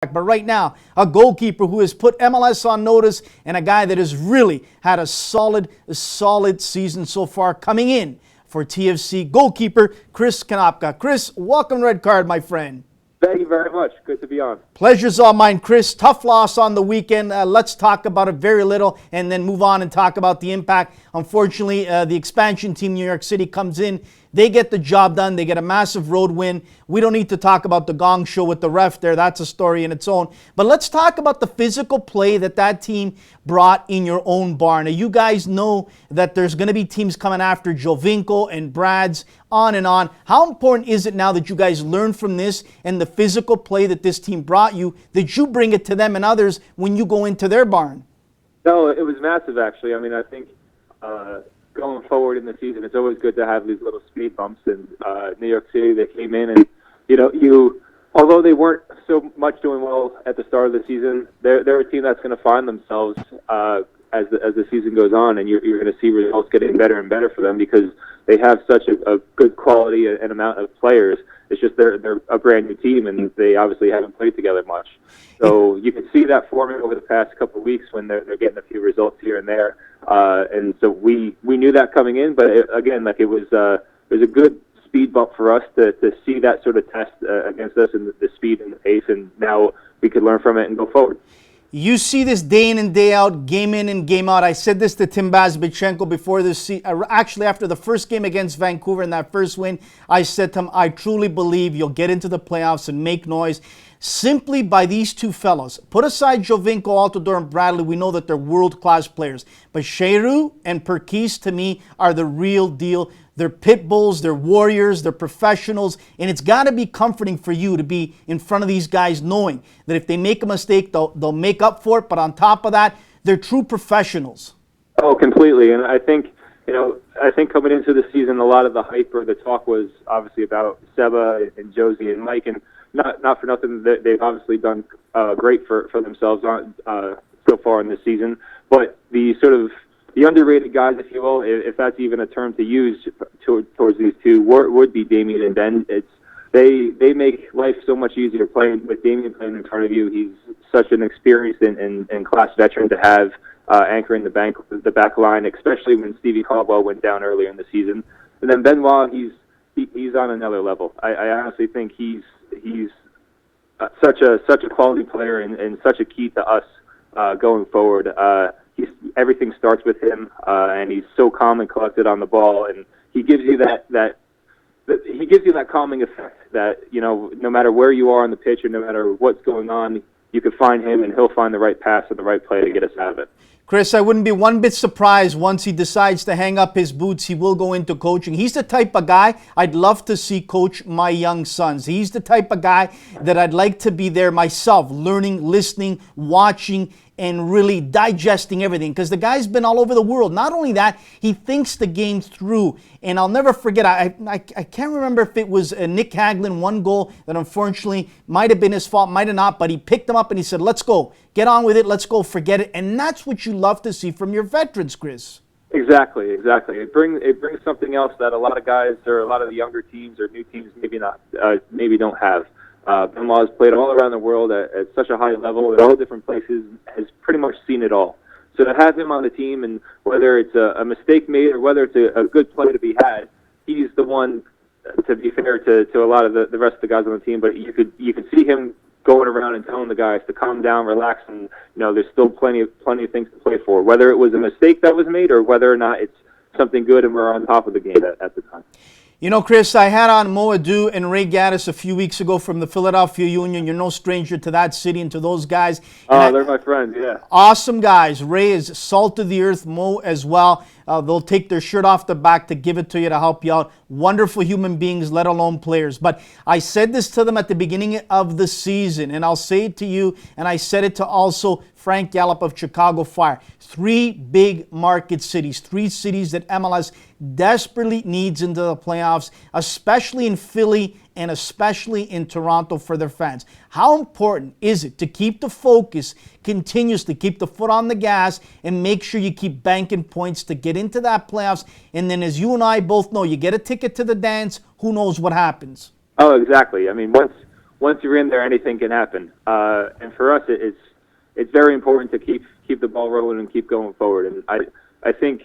But right now, a goalkeeper who has put MLS on notice and a guy that has really had a solid season so far coming in for TFC, goalkeeper Chris Konopka. Chris, welcome to Red Card, my friend. Thank you very much. Good to be on. Pleasure's all mine, Chris. Tough loss on the weekend. Let's talk about it very little and then move on and talk about the impact. Unfortunately, the expansion team, New York City, comes in. They get the job done. They get a massive road win. We don't need to talk about the gong show with the ref there. That's a story in its own. But let's talk about the physical play that team brought in your own barn. Now, you guys know that there's going to be teams coming after Jovinko and Brad's, on and on. How important is it now that you guys learn from this and the physical play that this team brought you, that you bring it to them and others when you go into their barn? No, it was massive, actually. I mean, I think going forward in the season, it's always good to have these little speed bumps. And New York City, they came in and, although they weren't so much doing well at the start of the season, they're a team that's going to find themselves as the season goes on, and you're going to see results getting better and better for them because they have such a good quality and amount of players. It's just they're a brand new team, and they obviously haven't played together much. So you can see that forming over the past couple of weeks when they're getting a few results here and there. And so we knew that coming in, but it was a good speed bump for us to see that sort of test against us and the speed and the pace, and now we could learn from it and go forward. You see this day in and day out, game in and game out. I said this to Tim Bazbichenko before this actually after the first game against Vancouver in that first win. I said to him, I truly believe you'll get into the playoffs and make noise simply by these two fellows. Put aside Jovinko, Altidore, and Bradley. We know that they're world-class players. But Sheru and Perkis, to me, are the real deal. They're pit bulls, they're warriors, they're professionals, and it's got to be comforting for you to be in front of these guys knowing that if they make a mistake, they'll make up for it, but on top of that, they're true professionals. Oh, completely, and I think coming into the season, a lot of the hype or the talk was obviously about Seba and Josie and Mike, and not for nothing, they've obviously done great for themselves so far in this season, but the underrated guys, if you will, if that's even a term to use towards these two, would be Damien and Ben. They make life so much easier playing with Damien playing in front of you. He's such an experienced and class veteran to have anchoring the back line, especially when Stevie Caldwell went down earlier in the season. And then Benoit, he's on another level. I honestly think he's such a quality player and such a key to us going forward. Everything starts with him, and he's so calm and collected on the ball, and he gives you that calming effect that, no matter where you are on the pitch or no matter what's going on, you can find him and he'll find the right pass and the right play to get us out of it. Chris, I wouldn't be one bit surprised once he decides to hang up his boots. He will go into coaching. He's the type of guy I'd love to see coach my young sons. He's the type of guy that I'd like to be there myself, learning, listening, watching, and really digesting everything, because the guy's been all over the world. Not only that, he thinks the game through. And I'll never forget, I can't remember if it was Nick Hagelin, one goal that unfortunately might have been his fault, might have not, but he picked him up and he said, let's go, get on with it, let's go, forget it. And that's what you love to see from your veterans, Chris. Exactly. It brings something else that a lot of guys or a lot of the younger teams or new teams maybe don't have. Benoit has played all around the world at such a high level at all different places, has pretty much seen it all. So to have him on the team, and whether it's a mistake made or whether it's a good play to be had, he's the one, to be fair to a lot of the rest of the guys on the team, but you could see him going around and telling the guys to calm down, relax, and there's still plenty of things to play for, whether it was a mistake that was made or whether or not it's something good and we're on top of the game at the time. Chris, I had on Mo Adu and Ray Gaddis a few weeks ago from the Philadelphia Union. You're no stranger to that city and to those guys. They're my friends, yeah. Awesome guys. Ray is salt of the earth, Mo as well. They'll take their shirt off the back to give it to you to help you out. Wonderful human beings, let alone players. But I said this to them at the beginning of the season, and I'll say it to you, and I said it to also Frank Gallup of Chicago Fire. 3 big market cities, 3 cities that MLS desperately needs into the playoffs, especially in Philly and especially in Toronto for their fans. How important is it to keep the focus continuously, keep the foot on the gas, and make sure you keep banking points to get into that playoffs? And then, as you and I both know, you get a ticket to the dance, who knows what happens? Oh, exactly. I mean, once you're in there, anything can happen. And for us, it's very important to keep the ball rolling and keep going forward. And I think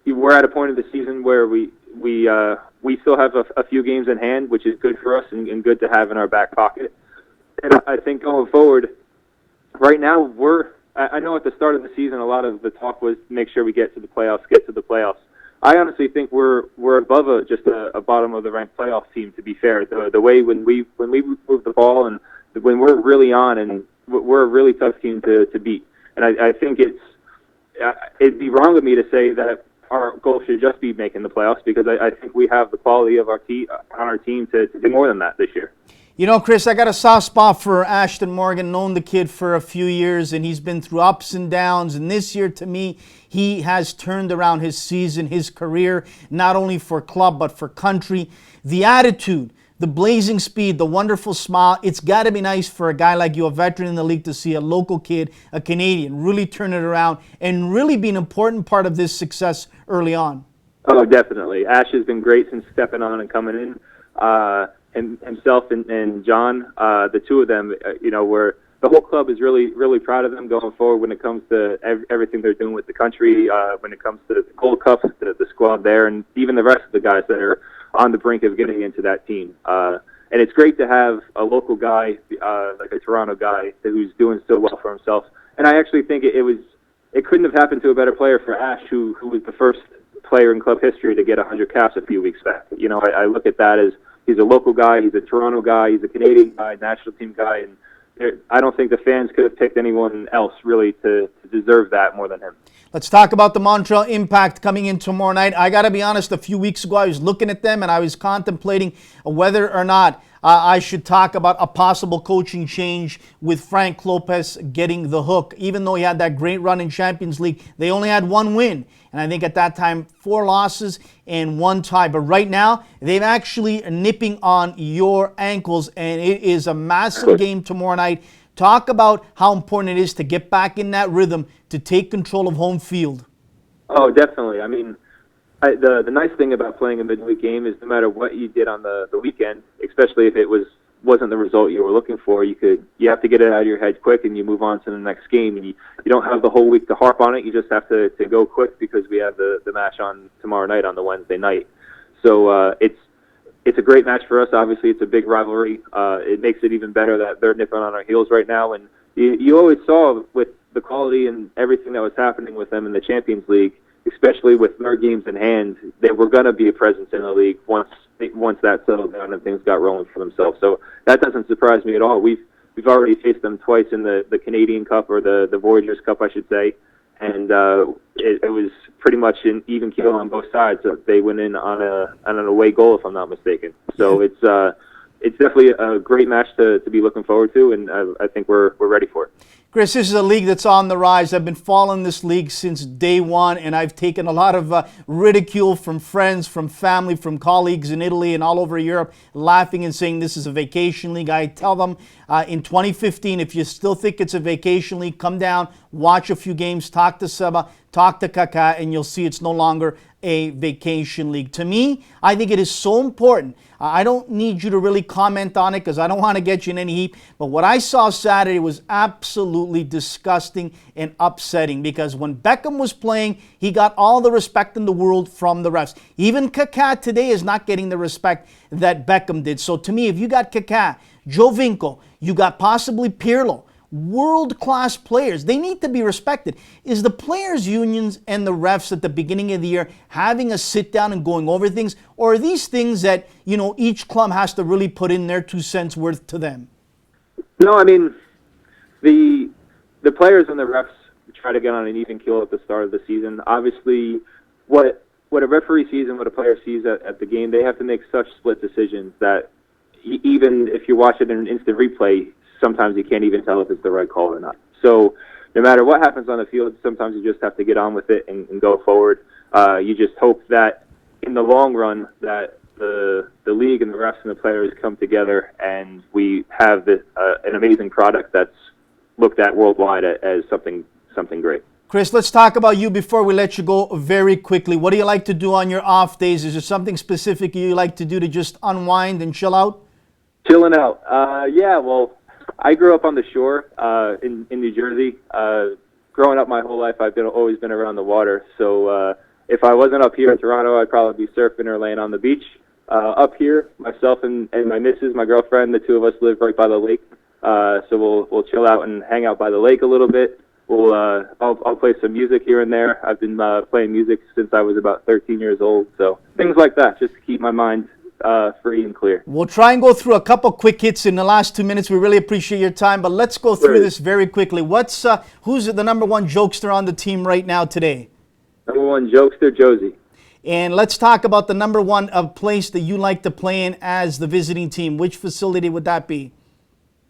we're at a point of the season where we still have a few games in hand, which is good for us and good to have in our back pocket. And I think going forward, right now I know at the start of the season a lot of the talk was make sure we get to the playoffs. I honestly think we're above just a bottom of the ranked playoff team. To be fair, the way when we move the ball and when we're really on, and we're a really tough team to beat. And I think it'd be wrong of me to say that our goal should just be making the playoffs, because I think we have the quality of our team on our team to do more than that this year. You know, Chris, I got a soft spot for Ashton Morgan, known the kid for a few years, and he's been through ups and downs. And this year, to me, he has turned around his season, his career, not only for club, but for country. The attitude, the blazing speed, the wonderful smile. It's got to be nice for a guy like you, a veteran in the league, to see a local kid, a Canadian, really turn it around and really be an important part of this success early on. Oh, definitely. Ash has been great since stepping on and coming in. And himself and John, the two of them, where the whole club is really, really proud of them going forward when it comes to everything they're doing with the country, when it comes to the Gold Cup, the squad there, and even the rest of the guys that are on the brink of getting into that team. And it's great to have a local guy, like a Toronto guy, who's doing so well for himself. And I actually think it couldn't have happened to a better player for Ash, who was the first player in club history to get 100 caps a few weeks back. I look at that as he's a local guy, he's a Toronto guy, he's a Canadian guy, national team guy, and I don't think the fans could have picked anyone else really to deserve that more than him. Let's talk about the Montreal Impact coming in tomorrow night. I got to be honest, a few weeks ago I was looking at them and I was contemplating whether or not I should talk about a possible coaching change with Frank Lopez getting the hook. Even though he had that great run in Champions League, they only had one win. And I think at that time, 4 losses and 1 tie. But right now, they're actually nipping on your ankles, and it is a massive game tomorrow night. Talk about how important it is to get back in that rhythm, to take control of home field. Oh, definitely. I mean, the nice thing about playing a midweek game is no matter what you did on the weekend, especially if it wasn't the result you were looking for, you have to get it out of your head quick and you move on to the next game, and you don't have the whole week to harp on it. You just have to go quick because we have the match on tomorrow night on the Wednesday night. So it's a great match for us. Obviously, it's a big rivalry. It makes it even better that they're nipping on our heels right now, and you always saw with the quality and everything that was happening with them in the Champions League, especially with their games in hand, they were going to be a presence in the league once that settled down and things got rolling for themselves. So that doesn't surprise me at all. We've already faced them twice in the Canadian Cup, or the Voyageurs Cup, I should say, and it was pretty much an even keel on both sides. So they went in on an away goal, if I'm not mistaken. So it's definitely a great match to be looking forward to, and I think we're ready for it. Chris, this is a league that's on the rise. I've been following this league since day one, and I've taken a lot of ridicule from friends, from family, from colleagues in Italy and all over Europe, laughing and saying this is a vacation league. I tell them in 2015, if you still think it's a vacation league, come down, watch a few games, talk to Seba, talk to Kaká, and you'll see it's no longer a vacation league. To me, I think it is so important. I don't need you to really comment on it because I don't want to get you in any heat. But what I saw Saturday was absolutely disgusting and upsetting, because when Beckham was playing, he got all the respect in the world from the refs. Even Kaká today is not getting the respect that Beckham did. So to me, if you got Kaká, Jovinko, you got possibly Pirlo, world-class players, they need to be respected. Is the players' unions and the refs at the beginning of the year having a sit-down and going over things, or are these things that, each club has to really put in their 2 cents worth to them? No, I mean, the players and the refs try to get on an even keel at the start of the season. Obviously, what a referee sees and what a player sees at the game, they have to make such split decisions that even if you watch it in an instant replay, sometimes you can't even tell if it's the right call or not. So no matter what happens on the field, sometimes you just have to get on with it and go forward. You just hope that in the long run that the league and the refs and the players come together and we have an amazing product that's looked at worldwide as something great. Chris, let's talk about you before we let you go very quickly. What do you like to do on your off days? Is there something specific you like to do to just unwind and chill out? Chilling out. Yeah, well, I grew up on the shore in New Jersey. Growing up my whole life, I've always been around the water. So if I wasn't up here in Toronto, I'd probably be surfing or laying on the beach. Up here, myself and my missus, my girlfriend, the two of us live right by the lake. So we'll chill out and hang out by the lake a little bit. I'll play some music here and there. I've been playing music since I was about 13 years old. So things like that, just to keep my mind free and clear. We'll try and go through a couple quick hits in the last 2 minutes. We really appreciate your time, but let's go through this very quickly. Who's the number one jokester on the team right now today? Number one jokester, Josie. And let's talk about the number one place that you like to play in as the visiting team. Which facility would that be?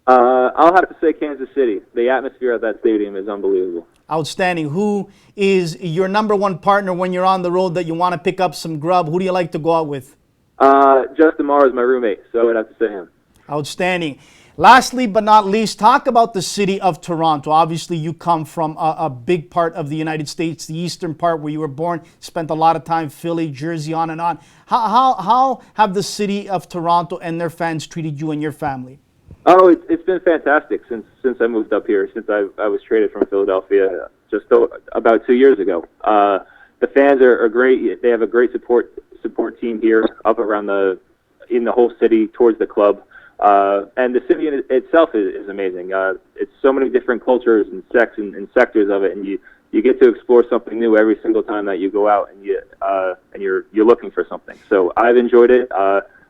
I'll have to say Kansas City. The atmosphere at that stadium is unbelievable. Outstanding. Who is your number one partner when you're on the road that you want to pick up some grub? Who do you like to go out with? Justin Marr is my roommate, so I would have to say him. Outstanding. Lastly but not least, talk about the city of Toronto. Obviously, you come from a big part of the United States, the eastern part where you were born, spent a lot of time, Philly, Jersey, on and on. How have the city of Toronto and their fans treated you and your family? Oh, it's been fantastic since I moved up here, since I was traded from Philadelphia just about 2 years ago. The fans are great. They have a great support team here up around in the whole city towards the club. And the city in itself is amazing. It's so many different cultures and sects and sectors of it, and you get to explore something new every single time that you go out, and you're looking for something. So I've enjoyed it.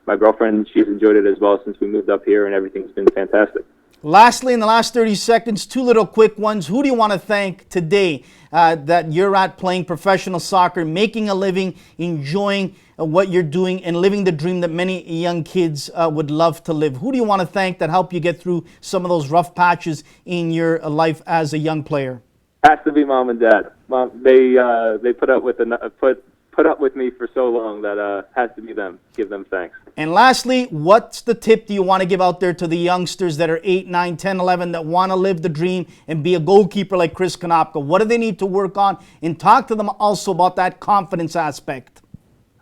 My girlfriend, she's enjoyed it as well since we moved up here, and everything's been fantastic. Lastly, in the last 30 seconds, two little quick ones. Who do you want to thank today that you're at playing professional soccer, making a living, enjoying what you're doing, and living the dream that many young kids would love to live? Who do you want to thank that helped you get through some of those rough patches in your life as a young player? Has to be mom and dad. Mom, they put up with me for so long that has to be them. Give them thanks. And lastly, what's the tip do you want to give out there to the youngsters that are 8, 9, 10, 11 that want to live the dream and be a goalkeeper like Chris Konopka? What do they need to work on? And talk to them also about that confidence aspect.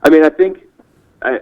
I mean, I think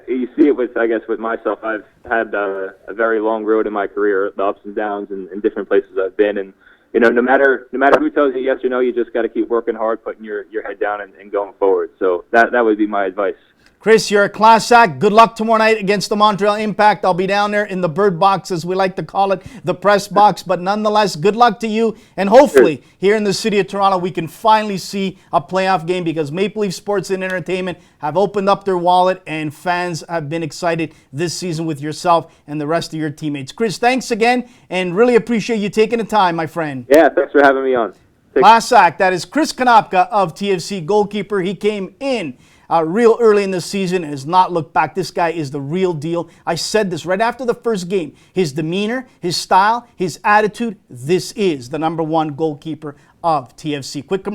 you see it with myself. I've had a very long road in my career, the ups and downs and different places I've been. And, you know, no matter who tells you yes or no, you just got to keep working hard, putting your head down and going forward. So that would be my advice. Chris, you're a class act. Good luck tomorrow night against the Montreal Impact. I'll be down there in the bird box, as we like to call it, the press box. But nonetheless, good luck to you. And hopefully, here in the city of Toronto, we can finally see a playoff game, because Maple Leaf Sports and Entertainment have opened up their wallet, and fans have been excited this season with yourself and the rest of your teammates. Chris, thanks again, and really appreciate you taking the time, my friend. Yeah, thanks for having me on. Class act. That is Chris Konopka of TFC, goalkeeper. He came in real early in the season and has not looked back. This guy is the real deal. I said this right after the first game. His demeanor, his style, his attitude, this is the number one goalkeeper of TFC. Quick commercial.